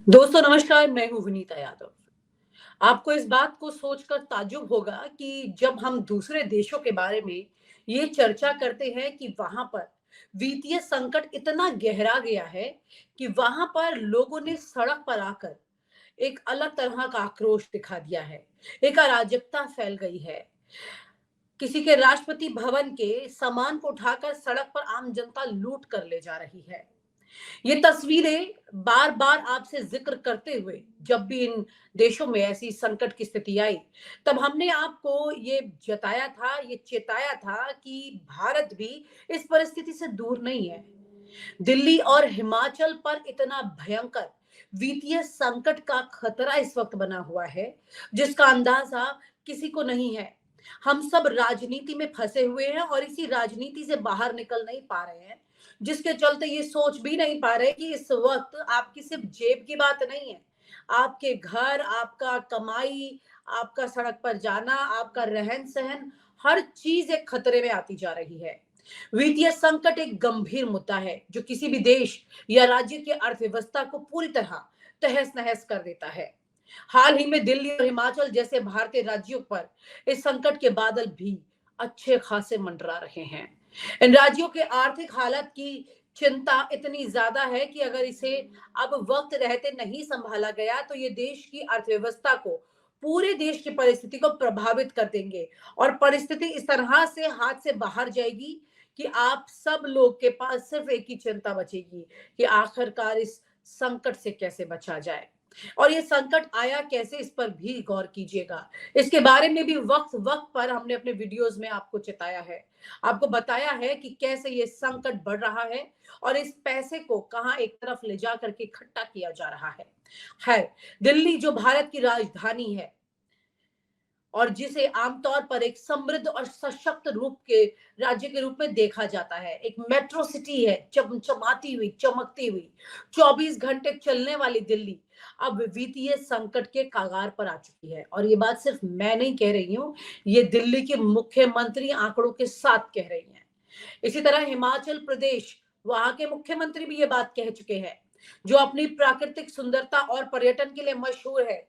दोस्तों नमस्कार, मैं हूँ विनीता यादव। आपको इस बात को सोचकर ताज्जुब होगा कि जब हम दूसरे देशों के बारे में ये चर्चा करते हैं कि वहाँ पर वित्तीय संकट इतना गहरा गया है कि वहाँ पर लोगों ने सड़क पर आकर एक अलग तरह का आक्रोश दिखा दिया है। एक अराजकता फैल गई है। किसी के राष्ट्रपति भवन के सामान को उठाकर सड़क पर आम जनता लूट कर ले जा रही है। ये तस्वीरें बार-बार आपसे ज़िक्र करते हुए जब भी इन देशों में ऐसी संकट की स्थिति आई, तब हमने आपको ये जताया था, ये चेताया था कि भारत भी इस परिस्थिति से दूर नहीं है। दिल्ली और हिमाचल पर इतना भयंकर वित्तीय संकट का खतरा इस वक्त बना हुआ है, जिसका अंदाजा किसी को नहीं है। हम सब राजनीति में फंसे हुए हैं और इसी राजनीति से बाहर निकल नहीं पा रहे हैं, जिसके चलते ये सोच भी नहीं पा रहे कि इस वक्त आपकी सिर्फ जेब की बात नहीं है, आपके घर, आपका कमाई, आपका सड़क पर जाना, आपका रहन सहन, हर चीज एक खतरे में आती जा रही है। वित्तीय संकट एक गंभीर मुद्दा है जो किसी भी देश या राज्य की अर्थव्यवस्था को पूरी तरह तहस नहस कर देता है। हाल ही में दिल्ली और हिमाचल जैसे भारतीय राज्यों पर इस संकट के बादल भी अच्छे खासे मंडरा रहे हैं। इन राज्यों के आर्थिक हालत की चिंता इतनी ज्यादा है कि अगर इसे अब वक्त रहते नहीं संभाला गया तो ये देश की अर्थव्यवस्था को, पूरे देश की परिस्थिति को प्रभावित कर देंगे और परिस्थिति इस तरह से हाथ से बाहर जाएगी कि आप सब लोग के पास सिर्फ एक ही चिंता बचेगी कि आखिरकार इस संकट से कैसे बचा जाए। और ये संकट आया कैसे, इस पर भी गौर कीजिएगा। इसके बारे में भी वक्त वक्त पर हमने अपने वीडियोस में आपको चेताया है, आपको बताया है कि कैसे ये संकट बढ़ रहा है और इस पैसे को कहां एक तरफ ले जा करके इकट्ठा किया जा रहा है। खैर, दिल्ली जो भारत की राजधानी है और जिसे आमतौर पर एक समृद्ध और सशक्त रूप के राज्य के रूप में देखा जाता है, एक मेट्रो सिटी है, चमचमाती हुई, चमकती हुई, 24 घंटे चलने वाली दिल्ली अब वित्तीय संकट के कगार पर आ चुकी है। और ये बात सिर्फ मैं नहीं कह रही हूँ, ये दिल्ली के मुख्यमंत्री आंकड़ों के साथ कह रही हैं। इसी तरह हिमाचल प्रदेश, वहां के मुख्यमंत्री भी ये बात कह चुके हैं, जो अपनी प्राकृतिक सुंदरता और पर्यटन के लिए मशहूर है,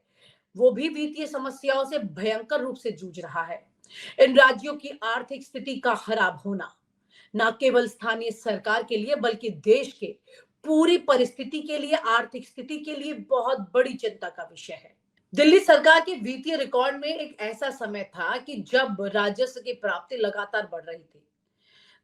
वो भी वित्तीय समस्याओं से भयंकर रूप से जूझ रहा है। इन राज्यों की आर्थिक स्थिति का खराब होना न केवल स्थानीय सरकार के लिए बल्कि देश के पूरी परिस्थिति के लिए, आर्थिक स्थिति के लिए बहुत बड़ी चिंता का विषय है। दिल्ली सरकार के वित्तीय रिकॉर्ड में एक ऐसा समय था कि जब राजस्व की प्राप्ति लगातार बढ़ रही थी।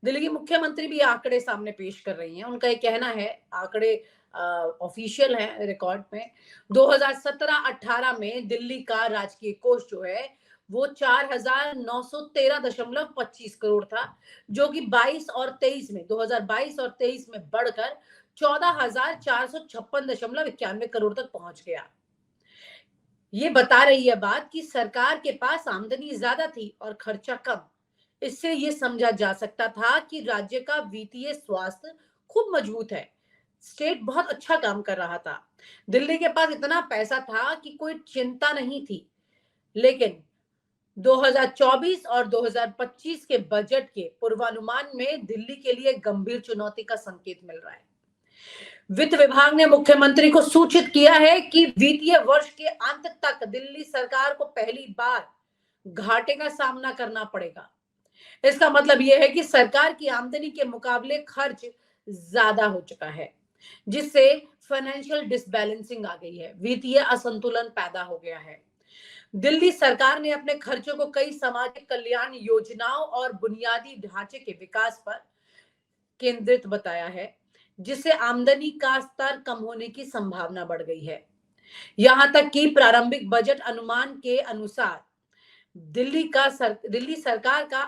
दिल्ली की मुख्यमंत्री भी आंकड़े सामने पेश कर रही हैं। उनका ये कहना है, आंकड़े ऑफिशियल हैं रिकॉर्ड में, 2017-18 में दिल्ली का राजकीय कोष जो है वो 4,913.25 करोड़ था, जो कि 22 और 23 में, 2022 और 23 में बढ़कर 14,456.91 करोड़ तक पहुंच गया। ये बता रही है बात कि सरकार के पास आमदनी ज्यादा थी और खर्चा कम। इससे ये समझा जा सकता था कि राज्य का वित्तीय स्वास्थ्य खूब मजबूत है, स्टेट बहुत अच्छा काम कर रहा था, दिल्ली के पास इतना पैसा था कि कोई चिंता नहीं थी। लेकिन 2024 और 2025 के बजट के पूर्वानुमान में दिल्ली के लिए गंभीर चुनौती का संकेत मिल रहा है। वित्त विभाग ने मुख्यमंत्री को सूचित किया है कि वित्तीय वर्ष के अंत तक दिल्ली सरकार को पहली बार घाटे का सामना करना पड़ेगा। इसका मतलब यह है कि सरकार की आमदनी के मुकाबले खर्च ज्यादा हो चुका है, जिससे फाइनेंशियल डिसबैलेंसिंग आ गई है, वित्तीय असंतुलन पैदा हो गया है। दिल्ली सरकार ने अपने खर्चों को कई सामाजिक कल्याण योजनाओं और बुनियादी ढांचे के विकास पर केंद्रित बताया है, जिससे आमदनी का स्तर कम होने की संभावना बढ़ गई है। यहां तक कि प्रारंभिक बजट अनुमान के अनुसार दिल्ली सरकार का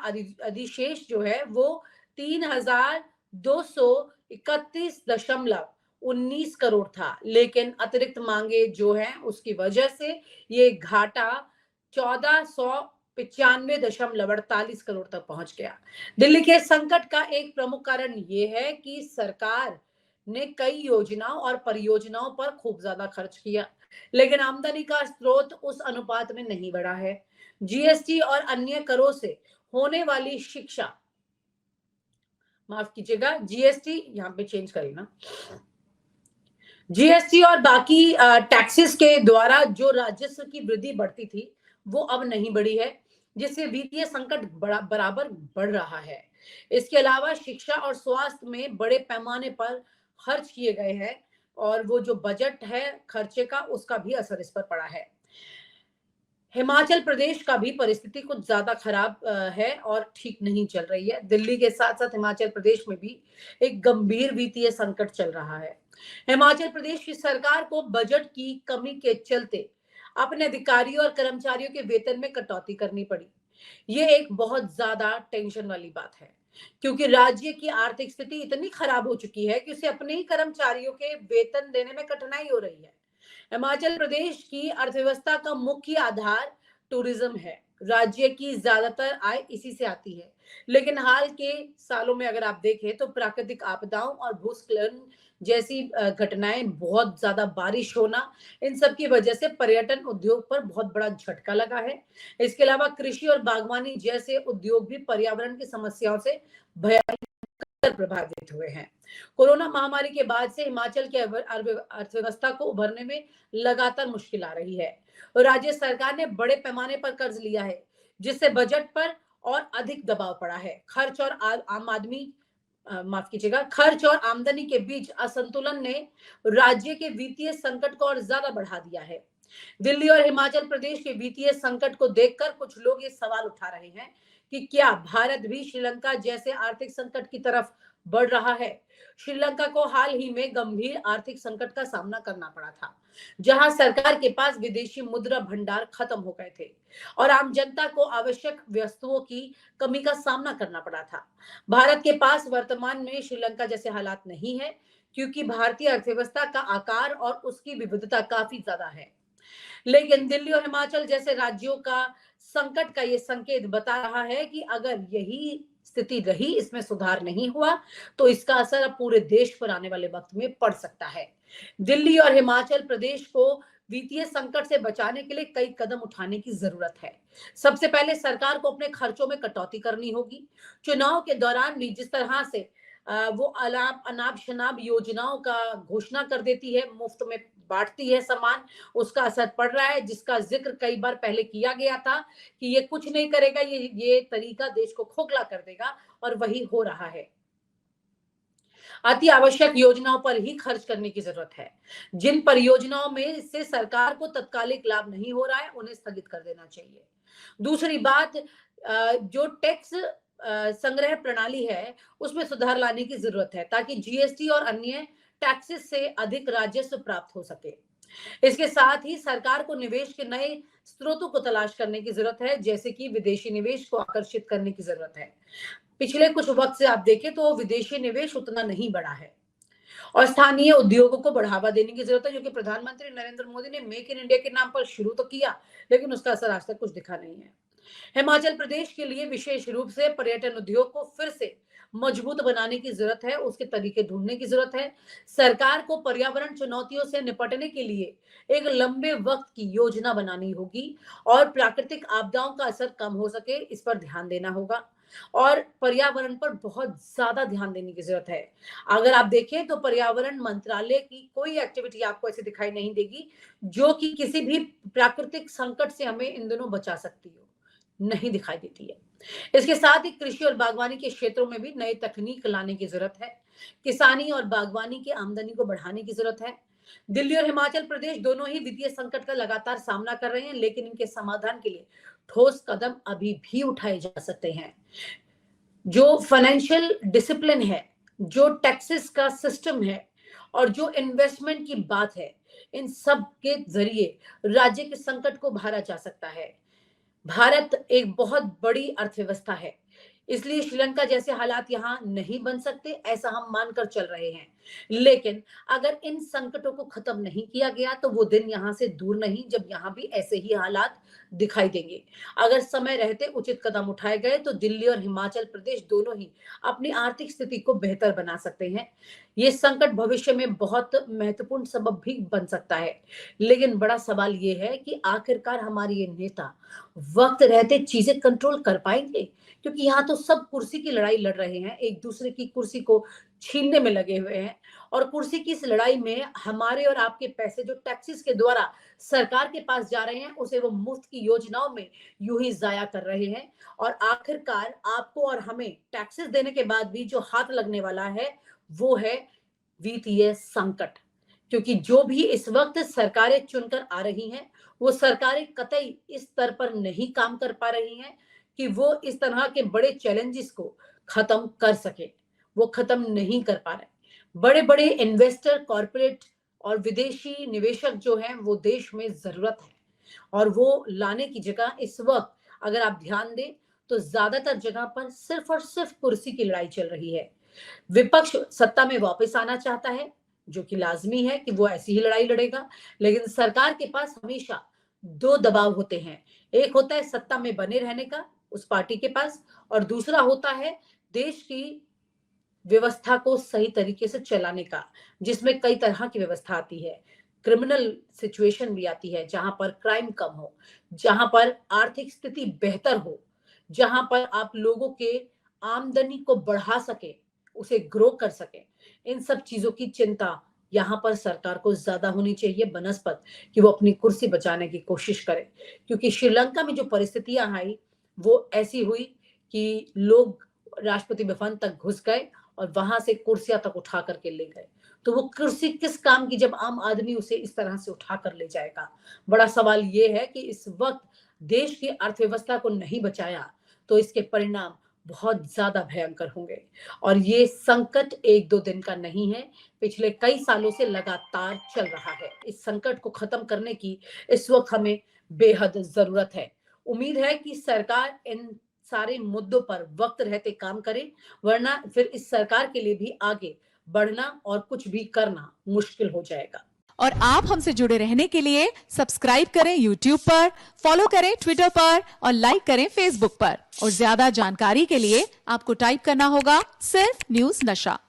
अधिशेष जो है वो 3,231.19 करोड़ था, लेकिन अतिरिक्त मांगे जो है उसकी वजह से ये घाटा 1495.48 करोड़ तक पहुंच गया। दिल्ली के संकट का एक प्रमुख कारण ये है कि सरकार ने कई योजनाओं और परियोजनाओं पर खूब ज्यादा खर्च किया, लेकिन आमदनी का स्रोत उस अनुपात में नहीं बढ़ा है। जीएसटी और अन्य करों से होने वाली शिक्षा, माफ कीजिएगा, जीएसटी यहाँ पे चेंज करें ना, जीएसटी और बाकी टैक्सेस के द्वारा जो राजस्व की वृद्धि बढ़ती थी, वो अब नहीं बढ़ी है, जिससे वित्तीय संकट बराबर बढ़ रहा है। इसके अलावा शिक्षा और स्वास्थ्य में बड़े पैमाने पर खर्च किए गए हैं और वो जो बजट है खर्चे का, उसका भी असर इस पर पड़ा है। हिमाचल प्रदेश का भी परिस्थिति कुछ ज्यादा खराब है और ठीक नहीं चल रही है। दिल्ली के साथ साथ हिमाचल प्रदेश में भी एक गंभीर वित्तीय संकट चल रहा है। हिमाचल प्रदेश की सरकार को बजट की कमी के चलते अपने अधिकारियों और कर्मचारियों के वेतन में कटौती करनी पड़ी। ये एक बहुत ज्यादा टेंशन वाली बात है, क्योंकि राज्य की आर्थिक स्थिति इतनी खराब हो चुकी है कि उसे अपने ही कर्मचारियों के वेतन देने में कठिनाई हो रही है। हिमाचल प्रदेश की अर्थव्यवस्था का मुख्य आधार टूरिज्म है। राज्य की ज्यादातर आय इसी से आती है। लेकिन हाल के सालों में अगर आप देखें तो प्राकृतिक आपदाओं और भूस्खलन जैसी घटनाएं, बहुत ज्यादा बारिश होना, इन सब की वजह से पर्यटन उद्योग पर बहुत बड़ा झटका लगा है। इसके अलावा कृषि और बागवानी जैसे उद्योग भी पर्यावरण की समस्याओं से प्रभावित हुए हैं। कोरोना महामारी के बाद से हिमाचल की अर्थव्यवस्था को उभरने में लगातार मुश्किल आ रही है और राज्य सरकार ने बड़े पैमाने पर कर्ज लिया है, जिससे बजट पर और अधिक दबाव पड़ा है। खर्च और आम आदमी माफ कीजिएगा, खर्च और आमदनी के बीच असंतुलन ने राज्य के वित्तीय संकट को और ज्यादा बढ़ा दिया है। दिल्ली और हिमाचल प्रदेश के वित्तीय संकट को देखकर कुछ लोग ये सवाल उठा रहे हैं कि क्या भारत भी श्रीलंका जैसे आर्थिक संकट की तरफ बढ़ रहा है। श्रीलंका को हाल ही में गंभीर आर्थिक संकट का सामना करना पड़ा था, जहां सरकार के पास विदेशी मुद्रा भंडार खत्म हो गए थे और आम जनता को आवश्यक वस्तुओं की कमी का सामना करना पड़ा था। भारत के पास वर्तमान में श्रीलंका जैसे हालात नहीं है, क्योंकि भारतीय अर्थव्यवस्था का आकार और उसकी विविधता काफी ज्यादा है। लेकिन दिल्ली और हिमाचल जैसे राज्यों का संकट का ये संकेत बता रहा है कि अगर यही स्थिति रही, इसमें सुधार नहीं हुआ, तो इसका असर अब पूरे देश पर आने वाले वक्त में पड़ सकता है। दिल्ली और हिमाचल प्रदेश को वित्तीय संकट से बचाने के लिए कई कदम उठाने की जरूरत है। सबसे पहले सरकार को अपने खर्चों में कटौती करनी होगी। चुनाव के दौरान भी जिस तरह से वो अनाप शनाप योजनाओं का घोषणा कर देती है, मुफ्त में बांटती है सामान, उसका असर पड़ रहा है, जिसका जिक्र कई बार पहले किया गया था कि ये कुछ नहीं करेगा, ये तरीका देश को खोखला कर देगा, और वही हो रहा है। अति आवश्यक योजनाओं पर ही खर्च करने की जरूरत है। जिन परियोजनाओं में से सरकार को तत्कालिक लाभ नहीं हो रहा है, उन्हें स्थगित कर देना चाहिए। दूसरी बात, जो टैक्स संग्रह प्रणाली है, उसमें सुधार लाने की जरूरत है, ताकि जीएसटी और अन्य टैक्सेस से अधिक राजस्व प्राप्त हो सके। इसके साथ ही सरकार को निवेश के नए स्रोतों को तलाश करने की जरूरत है, जैसे कि विदेशी निवेश को आकर्षित करने की जरूरत है। पिछले कुछ वक्त से आप देखें तो विदेशी निवेश उतना नहीं बढ़ा है और स्थानीय उद्योगों को बढ़ावा देने की जरूरत है, जो कि प्रधानमंत्री नरेंद्र मोदी ने मेक इन इंडिया के नाम पर शुरू तो किया, लेकिन उसका असर आज तक कुछ दिखा नहीं है। हिमाचल प्रदेश के लिए विशेष रूप से पर्यटन उद्योग को फिर से मजबूत बनाने की जरूरत है, उसके तरीके ढूंढने की जरूरत है। सरकार को पर्यावरण चुनौतियों से निपटने के लिए एक लंबे वक्त की योजना बनानी होगी और प्राकृतिक आपदाओं का असर कम हो सके, इस पर ध्यान देना होगा और पर्यावरण पर बहुत ज्यादा ध्यान देने की जरूरत है। अगर आप देखें तो पर्यावरण मंत्रालय की कोई एक्टिविटी आपको ऐसे दिखाई नहीं देगी जो कि किसी भी प्राकृतिक संकट से हमें इन दिनों बचा सकती हो, नहीं दिखाई देती है। इसके साथ ही कृषि और बागवानी के क्षेत्रों में भी नई तकनीक लाने की जरूरत है। किसानी और बागवानी की आमदनी को बढ़ाने की जरूरत है। दिल्ली और हिमाचल प्रदेश दोनों ही वित्तीय संकट का लगातार सामना कर रहे हैं, लेकिन इनके समाधान के लिए ठोस कदम अभी भी उठाए जा सकते हैं। जो फाइनेंशियल डिसिप्लिन है, जो टैक्सेस का सिस्टम है और जो इन्वेस्टमेंट की बात है, इन सब के जरिए राज्य के संकट को भरा जा सकता है। भारत एक बहुत बड़ी अर्थव्यवस्था है, इसलिए श्रीलंका जैसे हालात यहाँ नहीं बन सकते, ऐसा हम मानकर चल रहे हैं। लेकिन अगर इन संकटों को खत्म नहीं किया गया तो वो दिन यहाँ से दूर नहीं जब यहाँ भी ऐसे ही हालात दिखाई देंगे। अगर समय रहते उचित कदम उठाए गए तो दिल्ली और हिमाचल प्रदेश दोनों ही अपनी आर्थिक स्थिति को बेहतर बना सकते हैं। ये संकट भविष्य में बहुत महत्वपूर्ण सबब भी बन सकता है, लेकिन बड़ा सवाल ये है कि आखिरकार हमारे ये नेता वक्त रहते चीजें कंट्रोल कर पाएंगे, क्योंकि यहाँ तो सब कुर्सी की लड़ाई लड़ रहे हैं, एक दूसरे की कुर्सी को छीनने में लगे हुए हैं और कुर्सी की इस लड़ाई में हमारे और आपके पैसे जो टैक्सेस के द्वारा सरकार के पास जा रहे हैं, उसे वो मुफ्त की योजनाओं में यूं ही जाया कर रहे हैं। और आखिरकार आपको और हमें टैक्सेस देने के बाद भी जो हाथ लगने वाला है वो है वित्तीय संकट। क्योंकि जो भी इस वक्त सरकारें चुनकर आ रही हैं, वो सरकारें कतई इस स्तर पर नहीं काम कर पा रही हैं कि वो इस तरह के बड़े चैलेंजेस को खत्म कर सके। वो खत्म नहीं कर पा रहे। बड़े बड़े इन्वेस्टर, कॉरपोरेट और विदेशी निवेशक जो हैं वो देश में जरूरत है और वो लाने की जगह इस वक्त अगर आप ध्यान दें तो ज्यादातर जगह पर सिर्फ और सिर्फ कुर्सी की लड़ाई चल रही है। विपक्ष सत्ता में वापस आना चाहता है, जो कि लाजमी है कि वो ऐसी ही लड़ाई लड़ेगा, लेकिन सरकार के पास हमेशा दो दबाव होते हैं। एक होता है सत्ता में बने रहने का उस पार्टी के पास, और दूसरा होता है देश की व्यवस्था को सही तरीके से चलाने का, जिसमें कई तरह की व्यवस्था आती है। क्रिमिनल सिचुएशन भी आती है जहां पर क्राइम कम हो, जहां पर आर्थिक स्थिति बेहतर हो, जहां पर आप लोगों के आमदनी को बढ़ा सके, उसे ग्रो कर सके। इन सब चीजों की चिंता यहाँ पर सरकार को ज्यादा होनी चाहिए बनस्पत कि वो अपनी कुर्सी बचाने की कोशिश करे। क्योंकि श्रीलंका में जो परिस्थितियां आई वो ऐसी हुई कि लोग राष्ट्रपति भवन तक घुस गए और वहां से कुर्सियां तक उठा करके ले गए। तो वो कुर्सी किस काम की जब आम आदमी उसे इस तरह से उठा कर ले जाएगा। बड़ा सवाल ये है कि इस वक्त देश की अर्थव्यवस्था को नहीं बचाया तो इसके परिणाम बहुत ज्यादा भयंकर होंगे। और ये संकट एक दो दिन का नहीं है, पिछले कई सालों से लगातार चल रहा है। इस संकट को खत्म करने की इस वक्त हमें बेहद जरूरत है। उम्मीद है कि सरकार इन सारे मुद्दों पर वक्त रहते काम करे, वरना फिर इस सरकार के लिए भी आगे बढ़ना और कुछ भी करना मुश्किल हो जाएगा। और आप हमसे जुड़े रहने के लिए सब्सक्राइब करें YouTube पर, फॉलो करें Twitter पर और लाइक करें Facebook पर। और ज्यादा जानकारी के लिए आपको टाइप करना होगा सिर्फ न्यूज नशा।